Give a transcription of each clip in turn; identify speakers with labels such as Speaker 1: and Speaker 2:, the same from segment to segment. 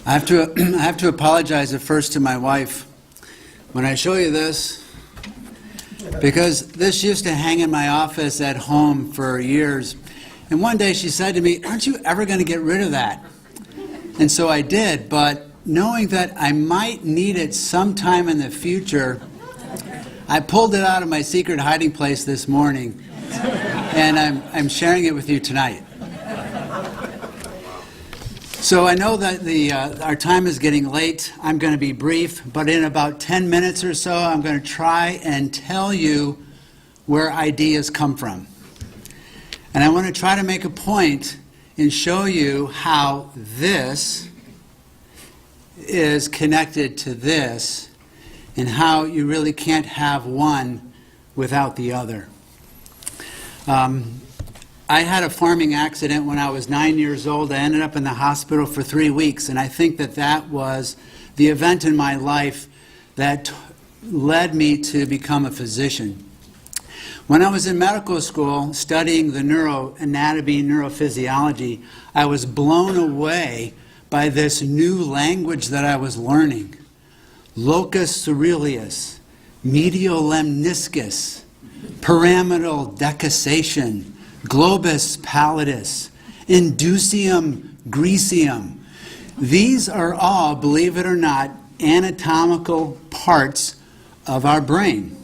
Speaker 1: I have to apologize at first to my wife when I show you this, because this used to hang in my office at home for years. And one day she said to me, "Aren't you ever going to get rid of that?" And so I did, but knowing that I might need it sometime in the future, I pulled it out of my secret hiding place this morning, and I'm sharing it with you tonight. So I know that our time is getting late. I'm going to be brief, but in about 10 minutes or so, I'm going to try and tell you where ideas come from. And I want to try to make a point and show you how this is connected to this, and how you really can't have one without the other. I had a farming accident when I was 9 years old. I ended up in the hospital for 3 weeks, and I think that that was the event in my life that led me to become a physician. When I was in medical school studying the neuroanatomy, neurophysiology, I was blown away by this new language that I was learning. Locus coeruleus, medial lemniscus, pyramidal decussation, globus pallidus, inducium greasium. These are all, believe it or not, anatomical parts of our brain.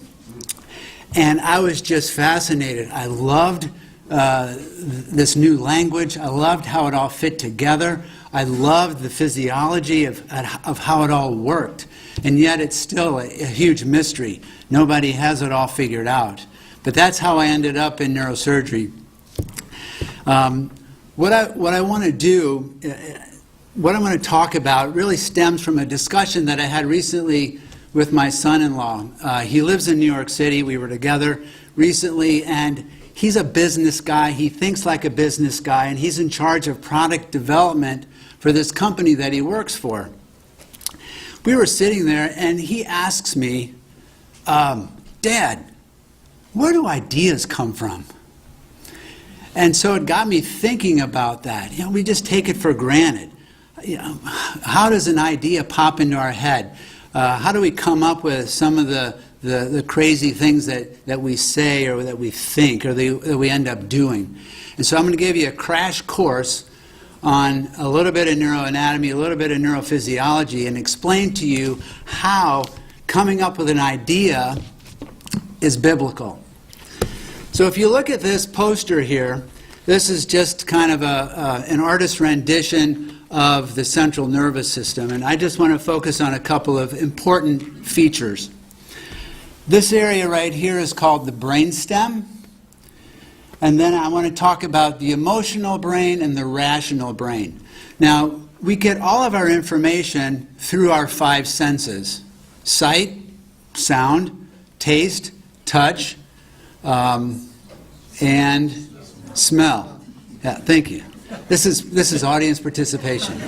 Speaker 1: And I was just fascinated. I loved this new language. I loved how it all fit together. I loved the physiology of how it all worked. And yet it's still a huge mystery. Nobody has it all figured out. But that's how I ended up in neurosurgery. What I want to do, what I'm going to talk about really stems from a discussion that I had recently with my son-in-law. He lives in New York City. We were together recently, and he's a business guy. He thinks like a business guy, and he's in charge of product development for this company that he works for. We were sitting there, and he asks me, "Dad, where do ideas come from?" And so it got me thinking about that. You know, we just take it for granted. You know, how does an idea pop into our head? How do we come up with some of the crazy things that we say or that we think or that we end up doing? And so I'm going to give you a crash course on a little bit of neuroanatomy, a little bit of neurophysiology, and explain to you how coming up with an idea is biblical. So if you look at this poster here, this is just kind of an artist's rendition of the central nervous system, and I just want to focus on a couple of important features. This area right here is called the brainstem, and then I want to talk about the emotional brain and the rational brain. Now, we get all of our information through our 5 senses: sight, sound, taste, touch, and smell. Yeah, thank you. This is audience participation.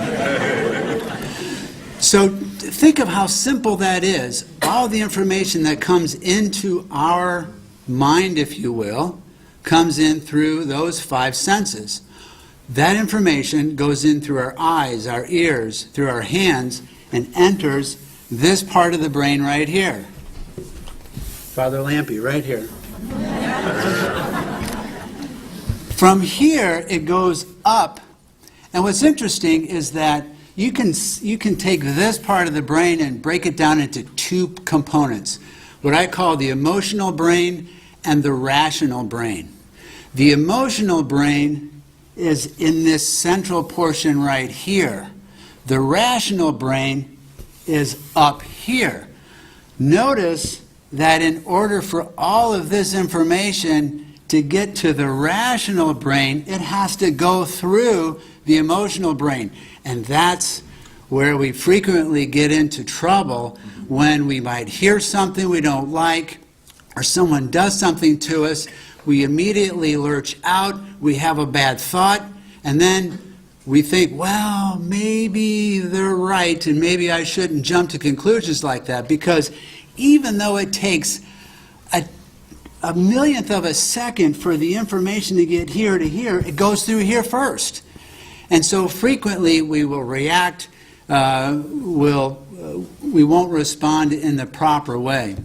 Speaker 1: So think of how simple that is. All the information that comes into our mind, if you will, comes in through those 5 senses. That information goes in through our eyes, our ears, through our hands, and enters this part of the brain right here. Father Lampy, right here. From here, it goes up, and what's interesting is that you can take this part of the brain and break it down into 2 components, what I call the emotional brain and the rational brain. The emotional brain is in this central portion right here. The rational brain is up here. Notice that in order for all of this information to get to the rational brain, it has to go through the emotional brain. And that's where we frequently get into trouble, when we might hear something we don't like, or someone does something to us. We immediately lurch out, we have a bad thought, and then we think, well, maybe they're right, and maybe I shouldn't jump to conclusions like that, because even though it takes a millionth of a second for the information to get here to here, it goes through here first. And so frequently we will react we won't respond in the proper way.